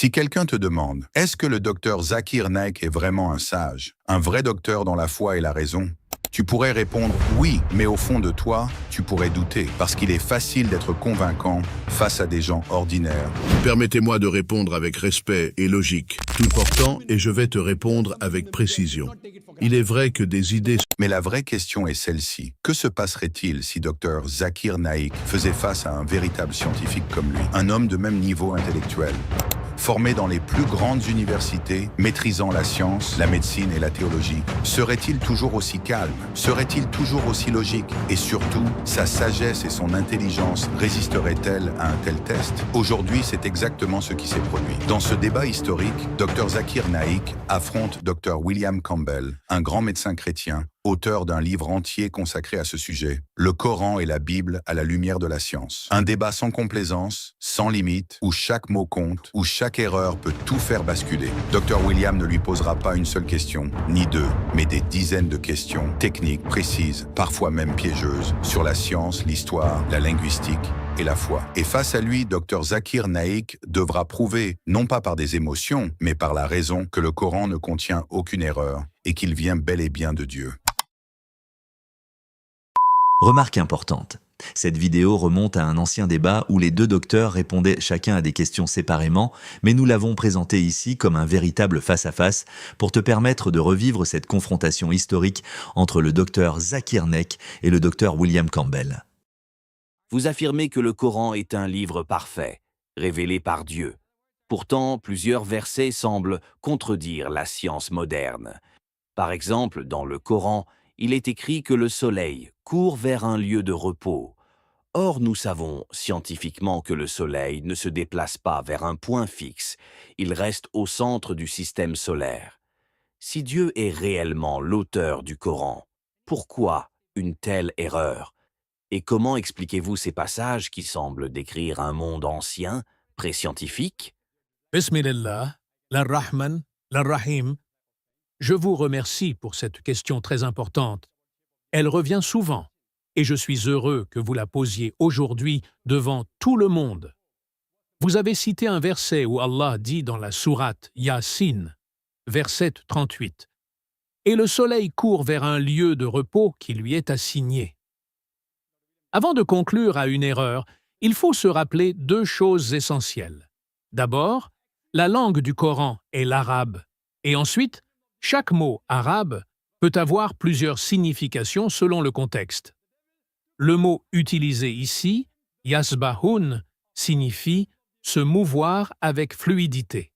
Si quelqu'un te demande « Est-ce que le docteur Zakir Naik est vraiment un sage, un vrai docteur dans la foi et la raison ?» Tu pourrais répondre « Oui », mais au fond de toi, tu pourrais douter, parce qu'il est facile d'être convaincant face à des gens ordinaires. Permettez-moi de répondre avec respect et logique, tout portant, et je vais te répondre avec précision. Il est vrai que des idées... Mais la vraie question est celle-ci. Que se passerait-il si Dr Zakir Naik faisait face à un véritable scientifique comme lui, un homme de même niveau intellectuel, formé dans les plus grandes universités, maîtrisant la science, la médecine et la théologie? Serait-il toujours aussi calme? Serait-il toujours aussi logique? Et surtout, sa sagesse et son intelligence résisteraient-elles à un tel test? Aujourd'hui, c'est exactement ce qui s'est produit. Dans ce débat historique, Dr Zakir Naik affronte Dr William Campbell, un grand médecin chrétien, auteur d'un livre entier consacré à ce sujet, Le Coran et la Bible à la lumière de la science. Un débat sans complaisance, sans limite, où chaque mot compte, où chaque erreur peut tout faire basculer. Dr William ne lui posera pas une seule question, ni deux, mais des dizaines de questions, techniques, précises, parfois même piégeuses, sur la science, l'histoire, la linguistique et la foi. Et face à lui, Dr Zakir Naik devra prouver, non pas par des émotions, mais par la raison, que le Coran ne contient aucune erreur et qu'il vient bel et bien de Dieu. Remarque importante. Cette vidéo remonte à un ancien débat où les deux docteurs répondaient chacun à des questions séparément, mais nous l'avons présenté ici comme un véritable face-à-face pour te permettre de revivre cette confrontation historique entre le docteur Zakir Naik et le docteur William Campbell. Vous affirmez que le Coran est un livre parfait, révélé par Dieu. Pourtant, plusieurs versets semblent contredire la science moderne. Par exemple, dans le Coran, il est écrit que le soleil court vers un lieu de repos. Or, nous savons scientifiquement que le soleil ne se déplace pas vers un point fixe, il reste au centre du système solaire. Si Dieu est réellement l'auteur du Coran, pourquoi une telle erreur? Et comment expliquez-vous ces passages qui semblent décrire un monde ancien, pré-scientifique? Bismillah, l'Ar-Rahman, l'Ar-Rahim. Je vous remercie pour cette question très importante. Elle revient souvent, et je suis heureux que vous la posiez aujourd'hui devant tout le monde. Vous avez cité un verset où Allah dit dans la sourate Yasin, verset 38, « Et le soleil court vers un lieu de repos qui lui est assigné. » Avant de conclure à une erreur, il faut se rappeler deux choses essentielles. D'abord, la langue du Coran est l'arabe, et ensuite, chaque mot arabe peut avoir plusieurs significations selon le contexte. Le mot utilisé ici, yasbahun, signifie se mouvoir avec fluidité.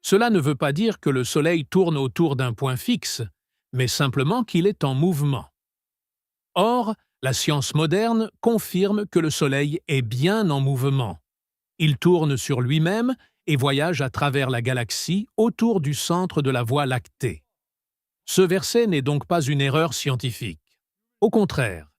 Cela ne veut pas dire que le soleil tourne autour d'un point fixe, mais simplement qu'il est en mouvement. Or, la science moderne confirme que le soleil est bien en mouvement. Il tourne sur lui-même et voyage à travers la galaxie autour du centre de la Voie lactée. Ce verset n'est donc pas une erreur scientifique. Au contraire,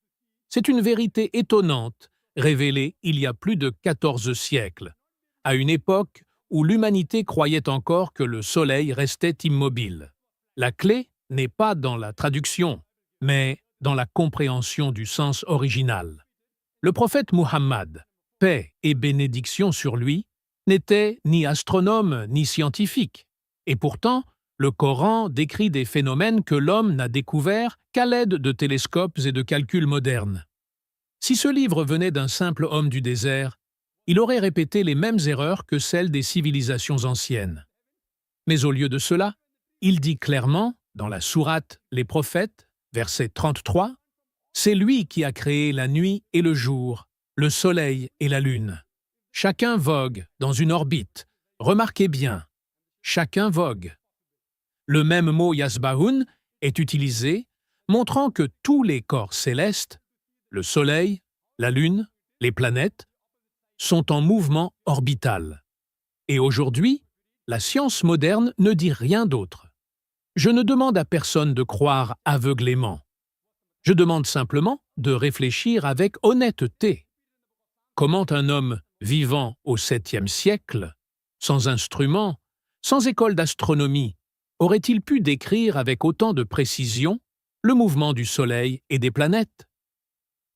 c'est une vérité étonnante, révélée il y a plus de 14 siècles, à une époque où l'humanité croyait encore que le Soleil restait immobile. La clé n'est pas dans la traduction, mais dans la compréhension du sens original. Le prophète Muhammad, paix et bénédiction sur lui, n'était ni astronome ni scientifique, et pourtant, le Coran décrit des phénomènes que l'homme n'a découverts qu'à l'aide de télescopes et de calculs modernes. Si ce livre venait d'un simple homme du désert, il aurait répété les mêmes erreurs que celles des civilisations anciennes. Mais au lieu de cela, il dit clairement, dans la sourate Les Prophètes, verset 33, « C'est lui qui a créé la nuit et le jour, le soleil et la lune. Chacun vogue dans une orbite. Remarquez bien, chacun vogue. » Le même mot yasbahun est utilisé, montrant que tous les corps célestes, le Soleil, la Lune, les planètes, sont en mouvement orbital. Et aujourd'hui, la science moderne ne dit rien d'autre. Je ne demande à personne de croire aveuglément. Je demande simplement de réfléchir avec honnêteté. Comment un homme vivant au 7e siècle, sans instruments, sans école d'astronomie, aurait-il pu décrire avec autant de précision le mouvement du Soleil et des planètes?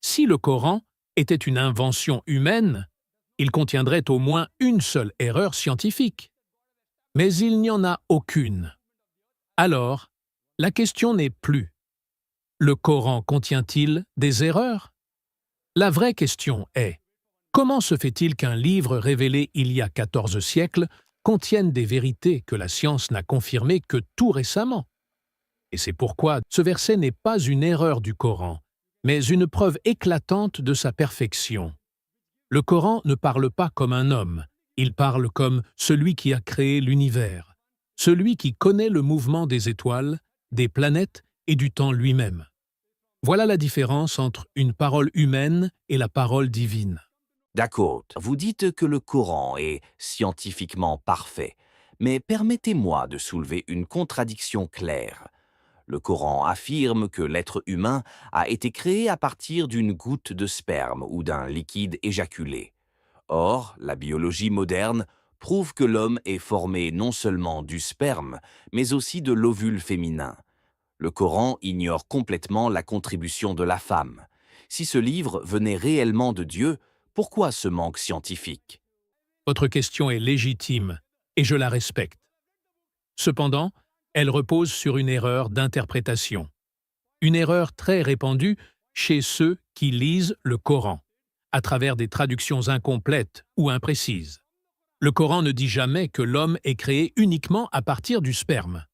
Si le Coran était une invention humaine, il contiendrait au moins une seule erreur scientifique. Mais il n'y en a aucune. Alors, la question n'est plus: le Coran contient-il des erreurs? La vraie question est: comment se fait-il qu'un livre révélé il y a 14 siècles contienne des vérités que la science n'a confirmées que tout récemment? Et c'est pourquoi ce verset n'est pas une erreur du Coran, mais une preuve éclatante de sa perfection. Le Coran ne parle pas comme un homme, il parle comme celui qui a créé l'univers, celui qui connaît le mouvement des étoiles, des planètes et du temps lui-même. Voilà la différence entre une parole humaine et la parole divine. D'accord, vous dites que le Coran est scientifiquement parfait, mais permettez-moi de soulever une contradiction claire. Le Coran affirme que l'être humain a été créé à partir d'une goutte de sperme ou d'un liquide éjaculé. Or, la biologie moderne prouve que l'homme est formé non seulement du sperme, mais aussi de l'ovule féminin. Le Coran ignore complètement la contribution de la femme. Si ce livre venait réellement de Dieu, pourquoi ce manque scientifique? Votre question est légitime, et je la respecte. Cependant, elle repose sur une erreur d'interprétation. Une erreur très répandue chez ceux qui lisent le Coran, à travers des traductions incomplètes ou imprécises. Le Coran ne dit jamais que l'homme est créé uniquement à partir du sperme.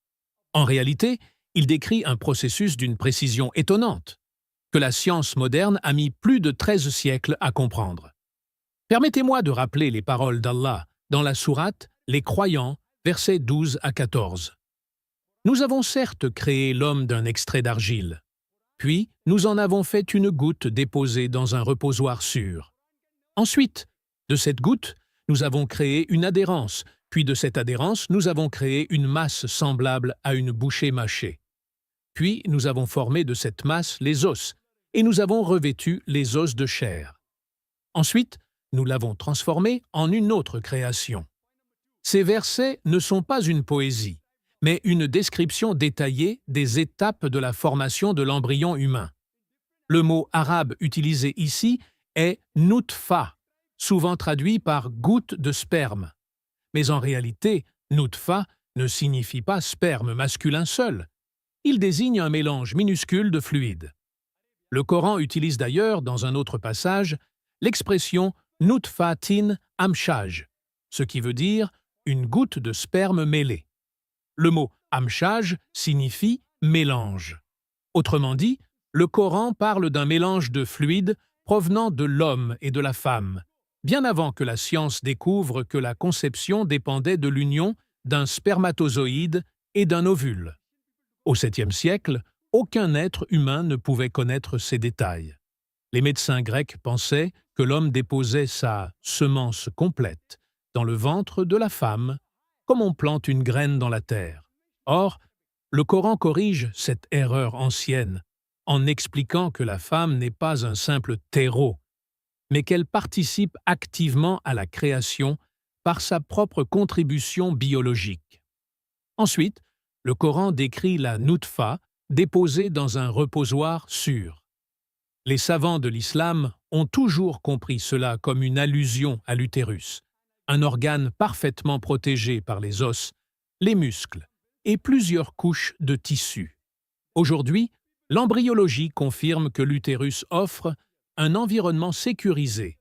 En réalité, il décrit un processus d'une précision étonnante, que la science moderne a mis plus de 13 siècles à comprendre. Permettez-moi de rappeler les paroles d'Allah dans la sourate Les Croyants, versets 12 à 14. Nous avons certes créé l'homme d'un extrait d'argile, puis nous en avons fait une goutte déposée dans un reposoir sûr. Ensuite, de cette goutte, nous avons créé une adhérence, puis de cette adhérence, nous avons créé une masse semblable à une bouchée mâchée. Puis nous avons formé de cette masse les os, et nous avons revêtu les os de chair. Ensuite, nous l'avons transformé en une autre création. Ces versets ne sont pas une poésie, mais une description détaillée des étapes de la formation de l'embryon humain. Le mot arabe utilisé ici est « nutfa », souvent traduit par « goutte de sperme ». Mais en réalité, « nutfa » ne signifie pas sperme masculin seul. Il désigne un mélange minuscule de fluides. Le Coran utilise d'ailleurs, dans un autre passage, l'expression « nutfatin amshaj », ce qui veut dire « une goutte de sperme mêlée ». Le mot « amshaj » signifie « mélange ». Autrement dit, le Coran parle d'un mélange de fluides provenant de l'homme et de la femme, bien avant que la science découvre que la conception dépendait de l'union d'un spermatozoïde et d'un ovule. Au 7e siècle, aucun être humain ne pouvait connaître ces détails. Les médecins grecs pensaient que l'homme déposait sa semence complète dans le ventre de la femme, comme on plante une graine dans la terre. Or, le Coran corrige cette erreur ancienne en expliquant que la femme n'est pas un simple terreau, mais qu'elle participe activement à la création par sa propre contribution biologique. Ensuite, le Coran décrit la nutfa déposée dans un reposoir sûr. Les savants de l'islam ont toujours compris cela comme une allusion à l'utérus, un organe parfaitement protégé par les os, les muscles et plusieurs couches de tissu. Aujourd'hui, l'embryologie confirme que l'utérus offre un environnement sécurisé,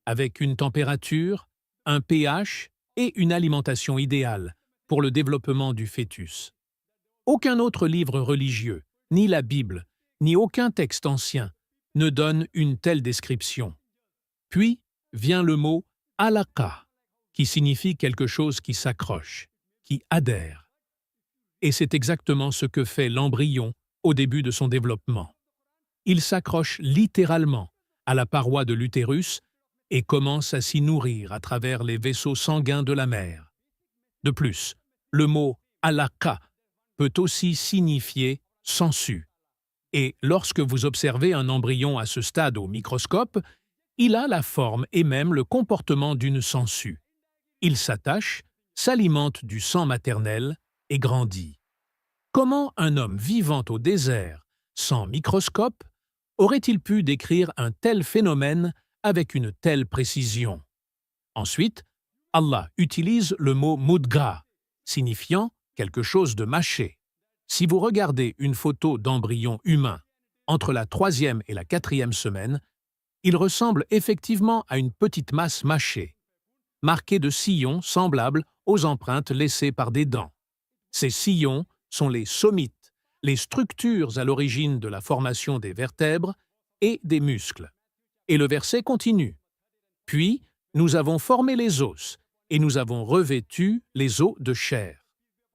avec une température, un pH et une alimentation idéale pour le développement du fœtus. Aucun autre livre religieux, ni la Bible, ni aucun texte ancien ne donne une telle description. Puis vient le mot « alaqa », qui signifie quelque chose qui s'accroche, qui adhère. Et c'est exactement ce que fait l'embryon au début de son développement. Il s'accroche littéralement à la paroi de l'utérus et commence à s'y nourrir à travers les vaisseaux sanguins de la mère. De plus, le mot « alaqa » peut aussi signifier « sangsue ». Et lorsque vous observez un embryon à ce stade au microscope, il a la forme et même le comportement d'une sangsue. Il s'attache, s'alimente du sang maternel et grandit. Comment un homme vivant au désert, sans microscope, aurait-il pu décrire un tel phénomène avec une telle précision? Ensuite, Allah utilise le mot mudga, signifiant quelque chose de mâché. Si vous regardez une photo d'embryon humain entre la 3e et la 4e semaine, il ressemble effectivement à une petite masse mâchée, marquée de sillons semblables aux empreintes laissées par des dents. Ces sillons sont les somites, les structures à l'origine de la formation des vertèbres et des muscles. Et le verset continue. Puis, nous avons formé les os, et nous avons revêtu les os de chair.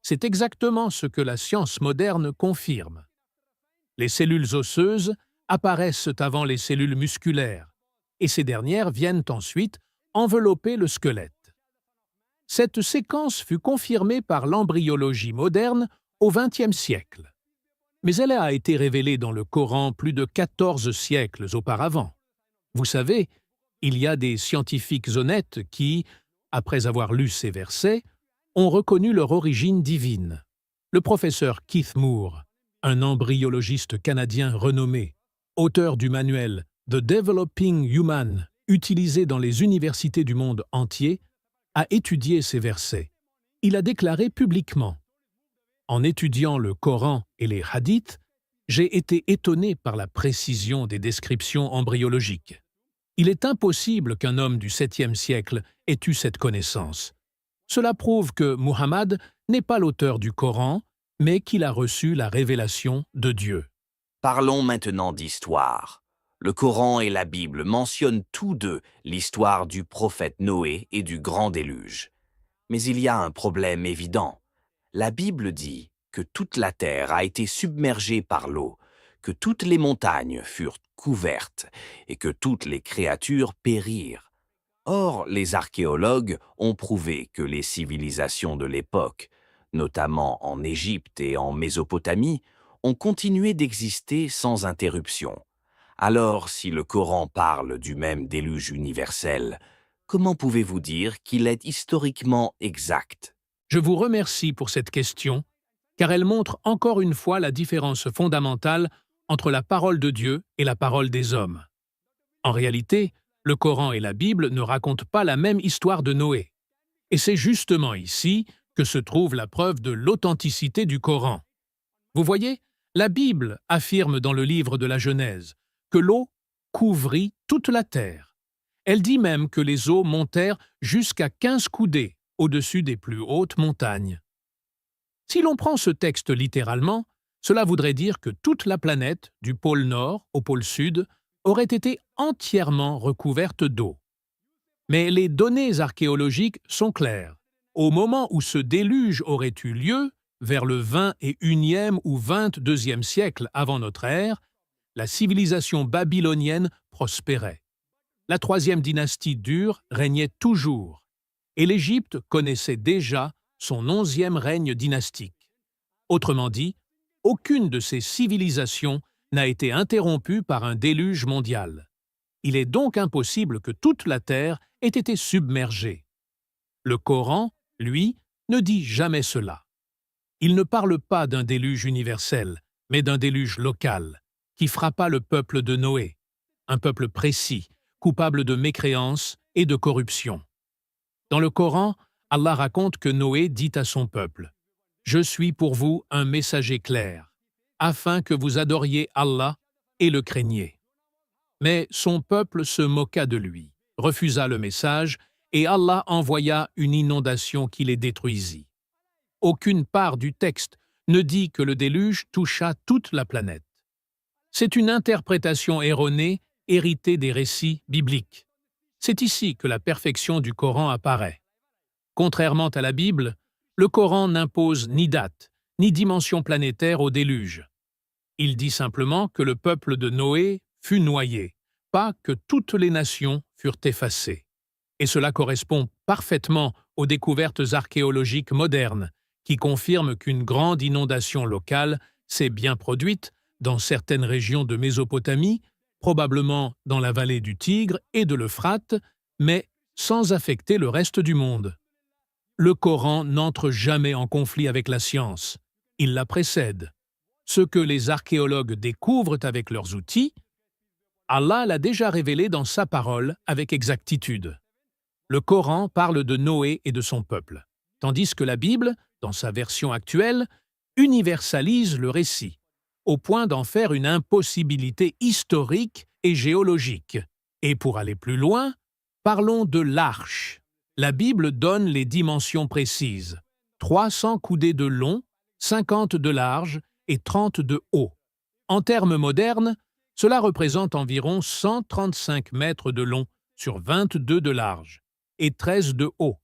C'est exactement ce que la science moderne confirme. Les cellules osseuses apparaissent avant les cellules musculaires, et ces dernières viennent ensuite envelopper le squelette. Cette séquence fut confirmée par l'embryologie moderne au XXe siècle. Mais elle a été révélée dans le Coran plus de 14 siècles auparavant. Vous savez, il y a des scientifiques honnêtes qui, après avoir lu ces versets, ont reconnu leur origine divine. Le professeur Keith Moore, un embryologiste canadien renommé, auteur du manuel The Developing Human, utilisé dans les universités du monde entier, a étudié ces versets. Il a déclaré publiquement « En étudiant le Coran et les hadiths, j'ai été étonné par la précision des descriptions embryologiques. Il est impossible qu'un homme du 7e siècle ait eu cette connaissance. Cela prouve que Muhammad n'est pas l'auteur du Coran, mais qu'il a reçu la révélation de Dieu. » Parlons maintenant d'histoire. Le Coran et la Bible mentionnent tous deux l'histoire du prophète Noé et du grand déluge. Mais il y a un problème évident. La Bible dit que toute la terre a été submergée par l'eau, que toutes les montagnes furent couvertes et que toutes les créatures périrent. Or, les archéologues ont prouvé que les civilisations de l'époque, notamment en Égypte et en Mésopotamie, ont continué d'exister sans interruption. Alors, si le Coran parle du même déluge universel, comment pouvez-vous dire qu'il est historiquement exact? Je vous remercie pour cette question, car elle montre encore une fois la différence fondamentale entre la parole de Dieu et la parole des hommes. En réalité, le Coran et la Bible ne racontent pas la même histoire de Noé. Et c'est justement ici que se trouve la preuve de l'authenticité du Coran. Vous voyez, la Bible affirme dans le livre de la Genèse que l'eau couvrit toute la terre. Elle dit même que les eaux montèrent jusqu'à 15 coudées au-dessus des plus hautes montagnes. Si l'on prend ce texte littéralement, cela voudrait dire que toute la planète, du pôle nord au pôle sud, aurait été entièrement recouverte d'eau. Mais les données archéologiques sont claires. Au moment où ce déluge aurait eu lieu, vers le 21e ou 22e siècle avant notre ère, la civilisation babylonienne prospérait. La 3e dynastie d'Ur régnait toujours, et l'Égypte connaissait déjà son 11e règne dynastique. Autrement dit, aucune de ces civilisations n'a été interrompue par un déluge mondial. Il est donc impossible que toute la Terre ait été submergée. Le Coran, lui, ne dit jamais cela. Il ne parle pas d'un déluge universel, mais d'un déluge local, qui frappa le peuple de Noé, un peuple précis, coupable de mécréance et de corruption. Dans le Coran, Allah raconte que Noé dit à son peuple « Je suis pour vous un messager clair, afin que vous adoriez Allah et le craigniez. » Mais son peuple se moqua de lui, refusa le message, et Allah envoya une inondation qui les détruisit. Aucune part du texte ne dit que le déluge toucha toute la planète. C'est une interprétation erronée héritée des récits bibliques. C'est ici que la perfection du Coran apparaît. Contrairement à la Bible, le Coran n'impose ni date, ni dimension planétaire au déluge. Il dit simplement que le peuple de Noé fut noyé, pas que toutes les nations furent effacées. Et cela correspond parfaitement aux découvertes archéologiques modernes, qui confirment qu'une grande inondation locale s'est bien produite dans certaines régions de Mésopotamie, probablement dans la vallée du Tigre et de l'Euphrate, mais sans affecter le reste du monde. Le Coran n'entre jamais en conflit avec la science, il la précède. Ce que les archéologues découvrent avec leurs outils, Allah l'a déjà révélé dans sa parole avec exactitude. Le Coran parle de Noé et de son peuple, tandis que la Bible, dans sa version actuelle, universalise le récit, au point d'en faire une impossibilité historique et géologique. Et pour aller plus loin, parlons de l'arche. La Bible donne les dimensions précises: 300 coudées de long, 50 de large et 30 de haut. En termes modernes, cela représente environ 135 mètres de long sur 22 de large et 13 de haut.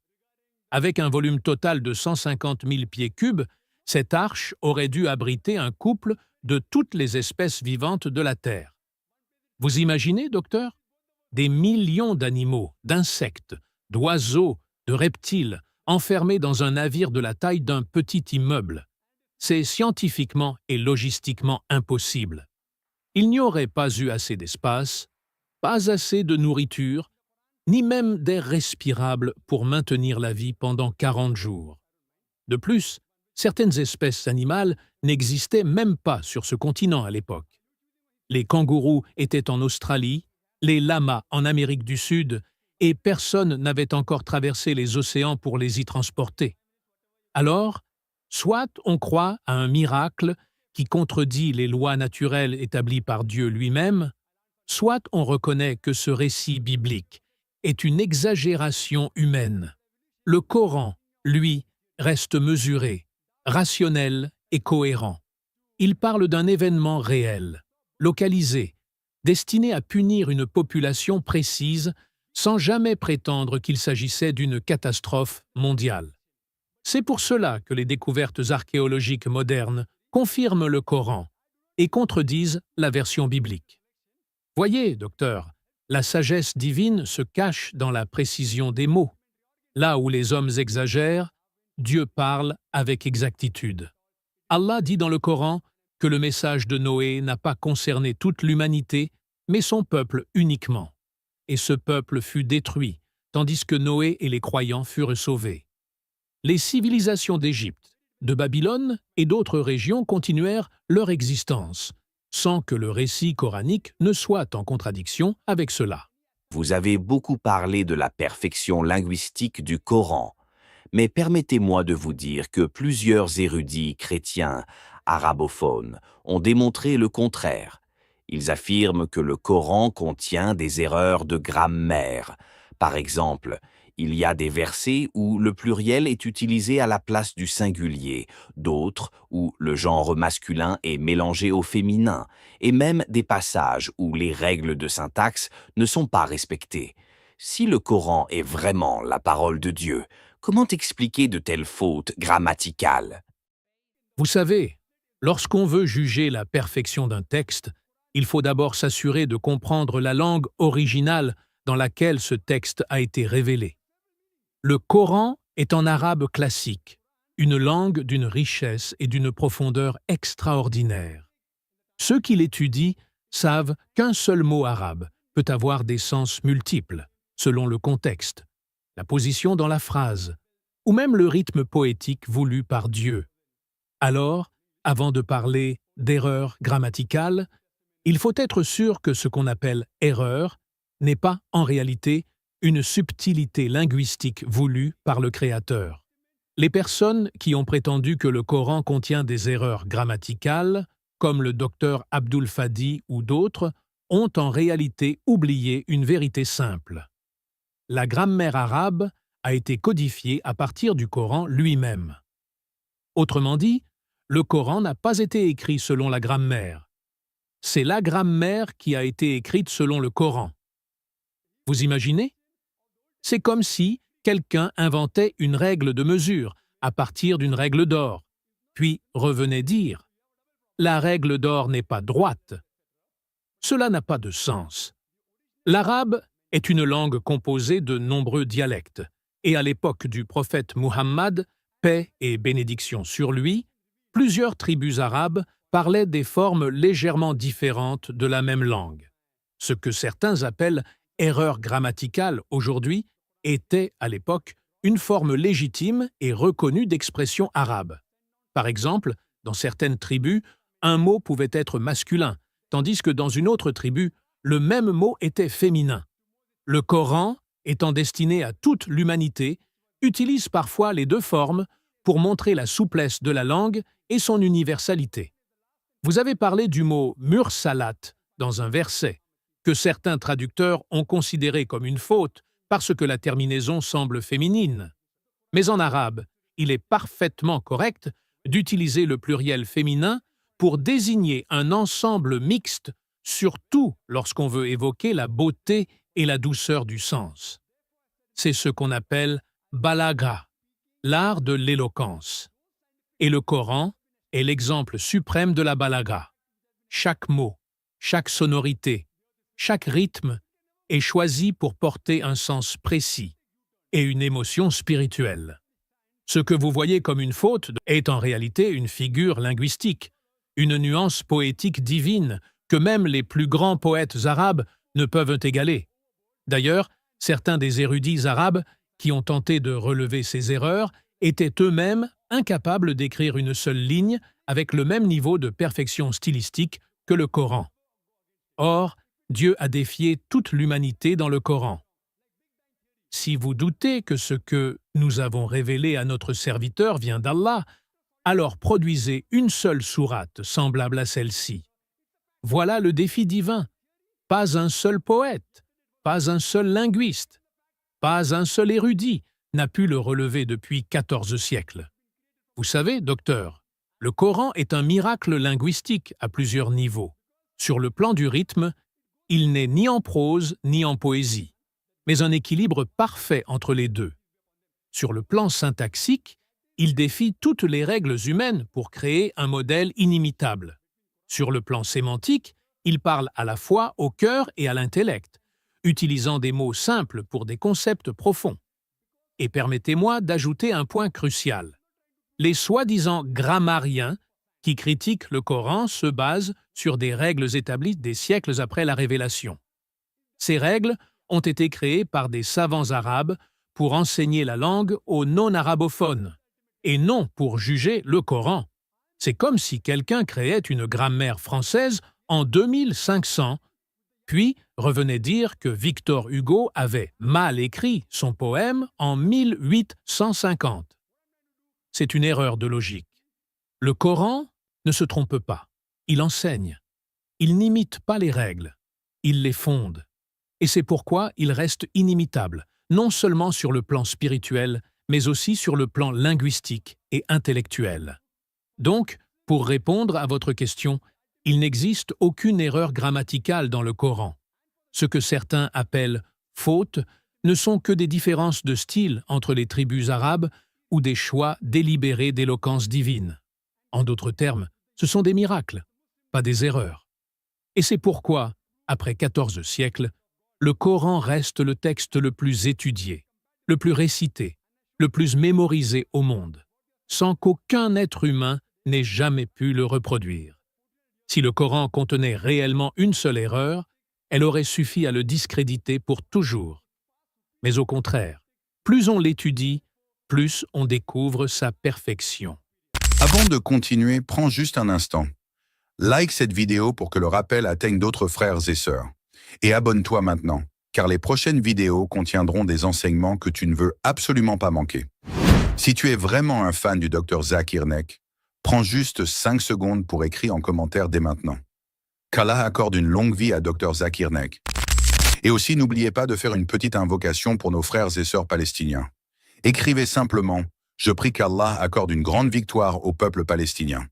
Avec un volume total de 150 000 pieds cubes, cette arche aurait dû abriter un couple de toutes les espèces vivantes de la Terre. Vous imaginez, docteur? Des millions d'animaux, d'insectes, d'oiseaux, de reptiles, enfermés dans un navire de la taille d'un petit immeuble. C'est scientifiquement et logistiquement impossible. Il n'y aurait pas eu assez d'espace, pas assez de nourriture, ni même d'air respirable pour maintenir la vie pendant 40 jours. De plus, certaines espèces animales n'existaient même pas sur ce continent à l'époque. Les kangourous étaient en Australie, les lamas en Amérique du Sud, et personne n'avait encore traversé les océans pour les y transporter. Alors, soit on croit à un miracle qui contredit les lois naturelles établies par Dieu lui-même, soit on reconnaît que ce récit biblique est une exagération humaine. Le Coran, lui, reste mesuré, rationnel et cohérent. Il parle d'un événement réel, localisé, destiné à punir une population précise sans jamais prétendre qu'il s'agissait d'une catastrophe mondiale. C'est pour cela que les découvertes archéologiques modernes confirment le Coran et contredisent la version biblique. Voyez, docteur, la sagesse divine se cache dans la précision des mots. Là où les hommes exagèrent, Dieu parle avec exactitude. Allah dit dans le Coran que le message de Noé n'a pas concerné toute l'humanité, mais son peuple uniquement. Et ce peuple fut détruit, tandis que Noé et les croyants furent sauvés. Les civilisations d'Égypte, de Babylone et d'autres régions continuèrent leur existence, sans que le récit coranique ne soit en contradiction avec cela. Vous avez beaucoup parlé de la perfection linguistique du Coran, mais permettez-moi de vous dire que plusieurs érudits chrétiens arabophones ont démontré le contraire. Ils affirment que le Coran contient des erreurs de grammaire. Par exemple, il y a des versets où le pluriel est utilisé à la place du singulier, d'autres où le genre masculin est mélangé au féminin, et même des passages où les règles de syntaxe ne sont pas respectées. Si le Coran est vraiment la parole de Dieu, comment expliquer de telles fautes grammaticales? Vous savez, lorsqu'on veut juger la perfection d'un texte, il faut d'abord s'assurer de comprendre la langue originale dans laquelle ce texte a été révélé. Le Coran est en arabe classique, une langue d'une richesse et d'une profondeur extraordinaire. Ceux qui l'étudient savent qu'un seul mot arabe peut avoir des sens multiples, selon le contexte, la position dans la phrase, ou même le rythme poétique voulu par Dieu. Alors, avant de parler d'erreur grammaticale, il faut être sûr que ce qu'on appelle erreur n'est pas, en réalité, une subtilité linguistique voulue par le Créateur. Les personnes qui ont prétendu que le Coran contient des erreurs grammaticales, comme le docteur Abdul Fadi ou d'autres, ont en réalité oublié une vérité simple. La grammaire arabe a été codifiée à partir du Coran lui-même. Autrement dit, le Coran n'a pas été écrit selon la grammaire. C'est la grammaire qui a été écrite selon le Coran. Vous imaginez? C'est comme si quelqu'un inventait une règle de mesure à partir d'une règle d'or, puis revenait dire « la règle d'or n'est pas droite ». Cela n'a pas de sens. L'arabe est une langue composée de nombreux dialectes, et à l'époque du prophète Muhammad, paix et bénédiction sur lui, plusieurs tribus arabes parlaient des formes légèrement différentes de la même langue. Ce que certains appellent erreur grammaticale aujourd'hui était, à l'époque, une forme légitime et reconnue d'expression arabe. Par exemple, dans certaines tribus, un mot pouvait être masculin, tandis que dans une autre tribu, le même mot était féminin. Le Coran étant destiné à toute l'humanité, utilise parfois les deux formes pour montrer la souplesse de la langue et son universalité. Vous avez parlé du mot « mursalat » dans un verset, que certains traducteurs ont considéré comme une faute parce que la terminaison semble féminine. Mais en arabe, il est parfaitement correct d'utiliser le pluriel féminin pour désigner un ensemble mixte, surtout lorsqu'on veut évoquer la beauté et la douceur du sens. C'est ce qu'on appelle balagha, l'art de l'éloquence. Et le Coran est l'exemple suprême de la balagha. Chaque mot, chaque sonorité, chaque rythme est choisi pour porter un sens précis et une émotion spirituelle. Ce que vous voyez comme une faute est en réalité une figure linguistique, une nuance poétique divine que même les plus grands poètes arabes ne peuvent égaler. D'ailleurs, certains des érudits arabes qui ont tenté de relever ces erreurs étaient eux-mêmes incapables d'écrire une seule ligne avec le même niveau de perfection stylistique que le Coran. Or, Dieu a défié toute l'humanité dans le Coran. Si vous doutez que ce que nous avons révélé à notre serviteur vient d'Allah, alors produisez une seule sourate semblable à celle-ci. Voilà le défi divin. Pas un seul poète, pas un seul linguiste, pas un seul érudit n'a pu le relever depuis 14 siècles. Vous savez, docteur, le Coran est un miracle linguistique à plusieurs niveaux. Sur le plan du rythme, il n'est ni en prose ni en poésie, mais un équilibre parfait entre les deux. Sur le plan syntaxique, il défie toutes les règles humaines pour créer un modèle inimitable. Sur le plan sémantique, il parle à la fois au cœur et à l'intellect, utilisant des mots simples pour des concepts profonds. Et permettez-moi d'ajouter un point crucial. Les soi-disant grammariens qui critiquent le Coran se basent sur des règles établies des siècles après la révélation. Ces règles ont été créées par des savants arabes pour enseigner la langue aux non-arabophones, et non pour juger le Coran. C'est comme si quelqu'un créait une grammaire française en 2500, puis revenait dire que Victor Hugo avait mal écrit son poème en 1850. C'est une erreur de logique. Le Coran ne se trompe pas, il enseigne. Il n'imite pas les règles, il les fonde. Et c'est pourquoi il reste inimitable, non seulement sur le plan spirituel, mais aussi sur le plan linguistique et intellectuel. Donc, pour répondre à votre question, il n'existe aucune erreur grammaticale dans le Coran. Ce que certains appellent « fautes » ne sont que des différences de style entre les tribus arabes ou des choix délibérés d'éloquence divine. En d'autres termes, ce sont des miracles, pas des erreurs. Et c'est pourquoi, après 14 siècles, le Coran reste le texte le plus étudié, le plus récité, le plus mémorisé au monde, sans qu'aucun être humain n'ait jamais pu le reproduire. Si le Coran contenait réellement une seule erreur, elle aurait suffi à le discréditer pour toujours. Mais au contraire, plus on l'étudie, plus on découvre sa perfection. Avant de continuer, prends juste un instant. Like cette vidéo pour que le rappel atteigne d'autres frères et sœurs. Et abonne-toi maintenant, car les prochaines vidéos contiendront des enseignements que tu ne veux absolument pas manquer. Si tu es vraiment un fan du Dr Zakir Naik, prends juste 5 secondes pour écrire en commentaire dès maintenant. Qu'Allah accorde une longue vie à Dr Zakir Naik. Et aussi, n'oubliez pas de faire une petite invocation pour nos frères et sœurs palestiniens. Écrivez simplement « Je prie qu'Allah accorde une grande victoire au peuple palestinien ».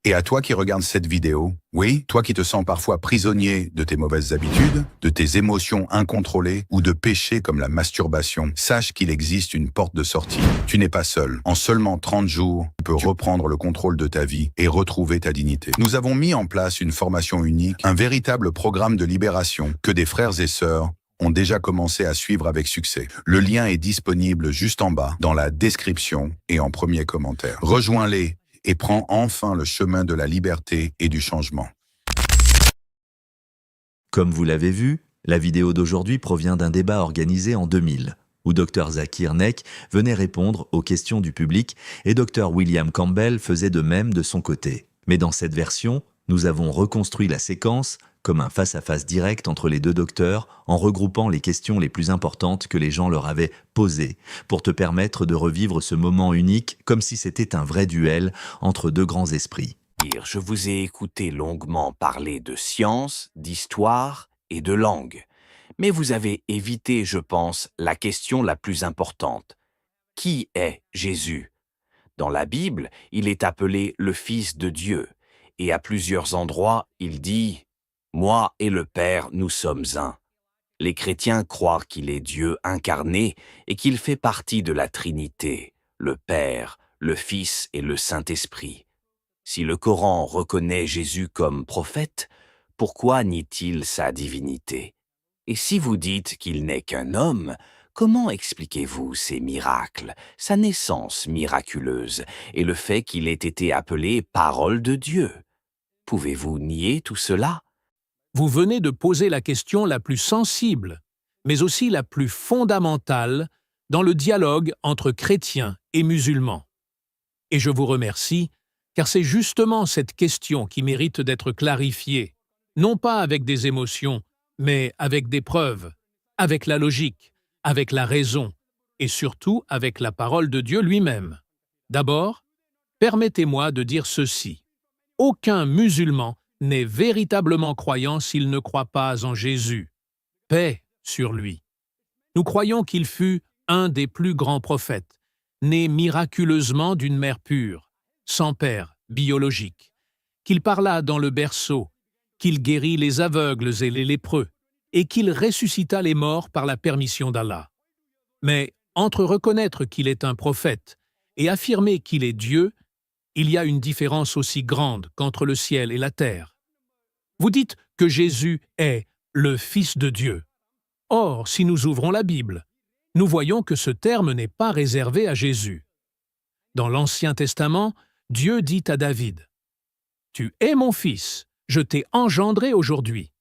Et à toi qui regardes cette vidéo, oui, toi qui te sens parfois prisonnier de tes mauvaises habitudes, de tes émotions incontrôlées ou de péchés comme la masturbation, sache qu'il existe une porte de sortie. Tu n'es pas seul. En seulement 30 jours, tu peux reprendre le contrôle de ta vie et retrouver ta dignité. Nous avons mis en place une formation unique, un véritable programme de libération que des frères et sœurs ont déjà commencé à suivre avec succès. Le lien est disponible juste en bas, dans la description et en premier commentaire. Rejoins-les et prends enfin le chemin de la liberté et du changement. Comme vous l'avez vu, la vidéo d'aujourd'hui provient d'un débat organisé en 2000, où Dr Zakir Naik venait répondre aux questions du public et Dr William Campbell faisait de même de son côté. Mais dans cette version, nous avons reconstruit la séquence comme un face-à-face direct entre les deux docteurs en regroupant les questions les plus importantes que les gens leur avaient posées, pour te permettre de revivre ce moment unique comme si c'était un vrai duel entre deux grands esprits. Je vous ai écouté longuement parler de science, d'histoire et de langue. Mais vous avez évité, je pense, la question la plus importante. Qui est Jésus? Dans la Bible, il est appelé le Fils de Dieu, et à plusieurs endroits, il dit « Moi et le Père, nous sommes un ». Les chrétiens croient qu'il est Dieu incarné et qu'il fait partie de la Trinité, le Père, le Fils et le Saint-Esprit. Si le Coran reconnaît Jésus comme prophète, pourquoi nie-t-il sa divinité? Et si vous dites qu'il n'est qu'un homme, comment expliquez-vous ces miracles, sa naissance miraculeuse et le fait qu'il ait été appelé Parole de Dieu? Pouvez-vous nier tout cela? Vous venez de poser la question la plus sensible, mais aussi la plus fondamentale dans le dialogue entre chrétiens et musulmans. Et je vous remercie, car c'est justement cette question qui mérite d'être clarifiée, non pas avec des émotions, mais avec des preuves, avec la logique, avec la raison, et surtout avec la parole de Dieu lui-même. D'abord, permettez-moi de dire ceci. Aucun musulman n'est véritablement croyant s'il ne croit pas en Jésus. Paix sur lui. Nous croyons qu'il fut un des plus grands prophètes, né miraculeusement d'une mère pure, sans père biologique, qu'il parla dans le berceau, qu'il guérit les aveugles et les lépreux, et qu'il ressuscita les morts par la permission d'Allah. Mais entre reconnaître qu'il est un prophète et affirmer qu'il est Dieu, il y a une différence aussi grande qu'entre le ciel et la terre. Vous dites que Jésus est le Fils de Dieu. Or, si nous ouvrons la Bible, nous voyons que ce terme n'est pas réservé à Jésus. Dans l'Ancien Testament, Dieu dit à David « Tu es mon fils, je t'ai engendré aujourd'hui ».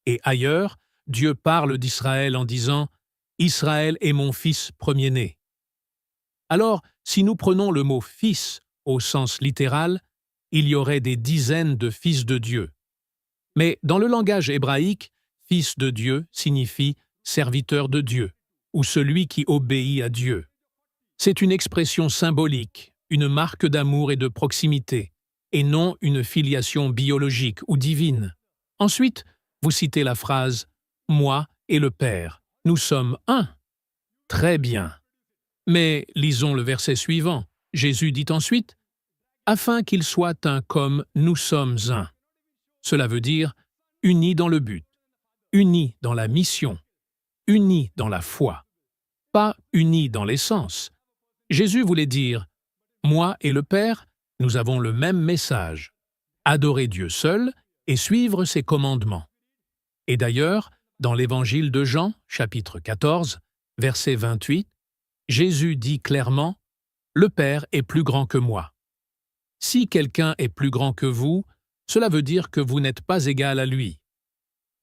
Et ailleurs, Dieu parle d'Israël en disant « Israël est mon fils premier-né ». Alors, si nous prenons le mot « fils » au sens littéral, il y aurait des dizaines de fils de Dieu. Mais dans le langage hébraïque, « fils de Dieu » signifie « serviteur de Dieu » ou « celui qui obéit à Dieu ». C'est une expression symbolique, une marque d'amour et de proximité, et non une filiation biologique ou divine. Ensuite, vous citez la phrase « Moi et le Père, nous sommes un ». Très bien. Mais lisons le verset suivant. Jésus dit ensuite « Afin qu'ils soient un comme nous sommes un ». Cela veut dire unis dans le but, unis dans la mission, unis dans la foi, pas unis dans l'essence. Jésus voulait dire « Moi et le Père, nous avons le même message, adorer Dieu seul et suivre ses commandements. » Et d'ailleurs, dans l'Évangile de Jean, chapitre 14, verset 28, Jésus dit clairement « Le Père est plus grand que moi. » Si quelqu'un est plus grand que vous, cela veut dire que vous n'êtes pas égal à lui.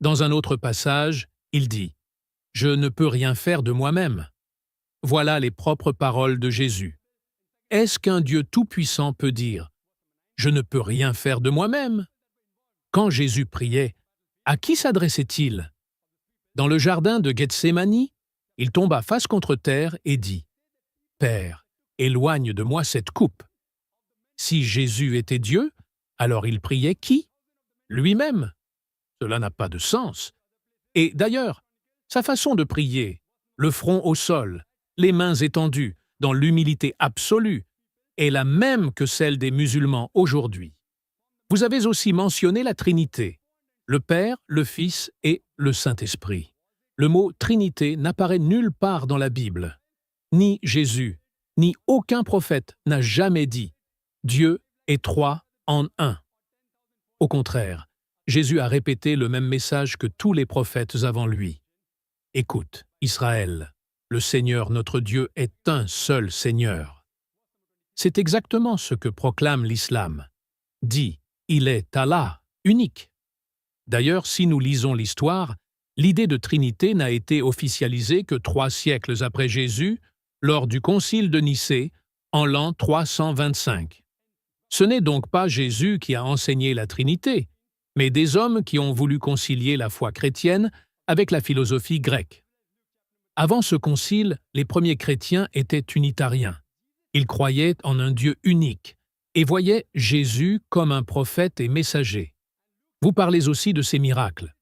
Dans un autre passage, il dit « Je ne peux rien faire de moi-même. » Voilà les propres paroles de Jésus. Est-ce qu'un Dieu tout-puissant peut dire « Je ne peux rien faire de moi-même » ? Quand Jésus priait, à qui s'adressait-il? Dans le jardin de Gethsémani, il tomba face contre terre et dit « Père, éloigne de moi cette coupe. » Si Jésus était Dieu, alors il priait qui? Lui-même. Cela n'a pas de sens. Et d'ailleurs, sa façon de prier, le front au sol, les mains étendues, dans l'humilité absolue, est la même que celle des musulmans aujourd'hui. Vous avez aussi mentionné la Trinité, le Père, le Fils et le Saint-Esprit. Le mot Trinité n'apparaît nulle part dans la Bible. Ni Jésus, ni aucun prophète n'a jamais dit « Dieu est trois en un ». Au contraire, Jésus a répété le même message que tous les prophètes avant lui. « Écoute, Israël, le Seigneur notre Dieu est un seul Seigneur. » C'est exactement ce que proclame l'islam. Dit « Il est Allah, unique ». D'ailleurs, si nous lisons l'histoire, l'idée de Trinité n'a été officialisée que 3 siècles après Jésus, lors du Concile de Nicée, en l'an 325. Ce n'est donc pas Jésus qui a enseigné la Trinité, mais des hommes qui ont voulu concilier la foi chrétienne avec la philosophie grecque. Avant ce concile, les premiers chrétiens étaient unitariens. Ils croyaient en un Dieu unique et voyaient Jésus comme un prophète et messager. Vous parlez aussi de ses miracles.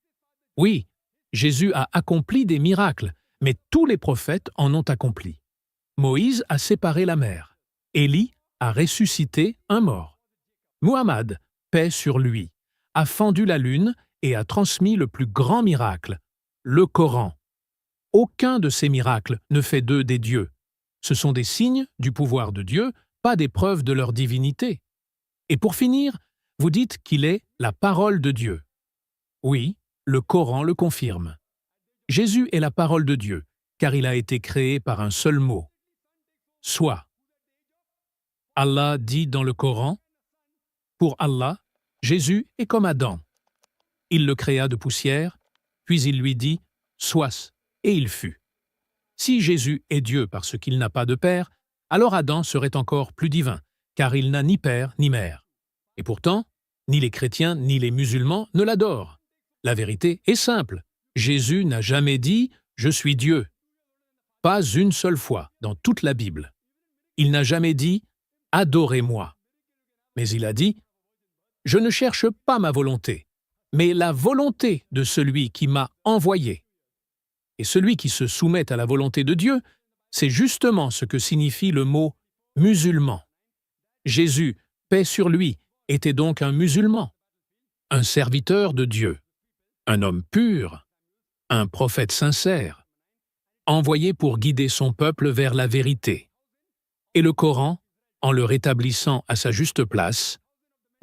Oui, Jésus a accompli des miracles, mais tous les prophètes en ont accompli. Moïse a séparé la mer. Élie a ressuscité un mort. Muhammad, paix sur lui, a fendu la lune et a transmis le plus grand miracle, le Coran. Aucun de ces miracles ne fait d'eux des dieux. Ce sont des signes du pouvoir de Dieu, pas des preuves de leur divinité. Et pour finir, vous dites qu'il est la parole de Dieu. Oui, le Coran le confirme. Jésus est la parole de Dieu, car il a été créé par un seul mot. Sois. Allah dit dans le Coran, « Pour Allah, Jésus est comme Adam. Il le créa de poussière, puis il lui dit « Sois », et il fut. Si Jésus est Dieu parce qu'il n'a pas de père, alors Adam serait encore plus divin, car il n'a ni père ni mère. Et pourtant, ni les chrétiens ni les musulmans ne l'adorent. La vérité est simple. Jésus n'a jamais dit « Je suis Dieu ». Pas une seule fois dans toute la Bible. Il n'a jamais dit « Adorez-moi ». Mais il a dit « Je ne cherche pas ma volonté, mais la volonté de celui qui m'a envoyé ». Et celui qui se soumet à la volonté de Dieu, c'est justement ce que signifie le mot « musulman ». Jésus, paix sur lui, était donc un musulman, un serviteur de Dieu, un homme pur, un prophète sincère, envoyé pour guider son peuple vers la vérité. Et le Coran, en le rétablissant à sa juste place,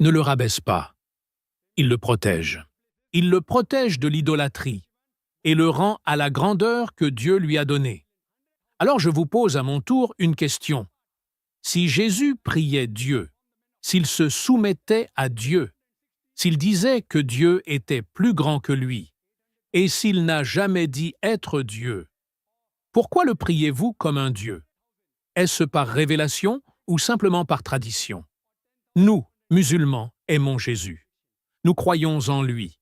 ne le rabaisse pas. Il le protège. Il le protège de l'idolâtrie et le rend à la grandeur que Dieu lui a donnée. Alors je vous pose à mon tour une question. Si Jésus priait Dieu, s'il se soumettait à Dieu, s'il disait que Dieu était plus grand que lui, et s'il n'a jamais dit être Dieu, pourquoi le priez-vous comme un Dieu? Est-ce par révélation ou simplement par tradition? Nous, musulmans, aimons Jésus. Nous croyons en lui.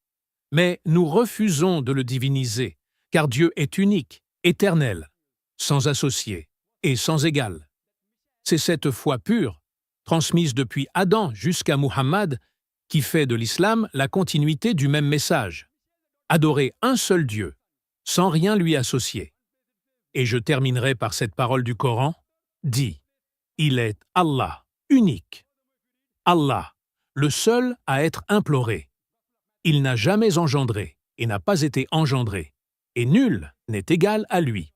Mais nous refusons de le diviniser, car Dieu est unique, éternel, sans associé et sans égal. C'est cette foi pure, transmise depuis Adam jusqu'à Muhammad, qui fait de l'islam la continuité du même message. Adorer un seul Dieu, sans rien lui associer. Et je terminerai par cette parole du Coran, dit « Il est Allah, unique. Allah, le seul à être imploré. Il n'a jamais engendré et n'a pas été engendré, et nul n'est égal à lui.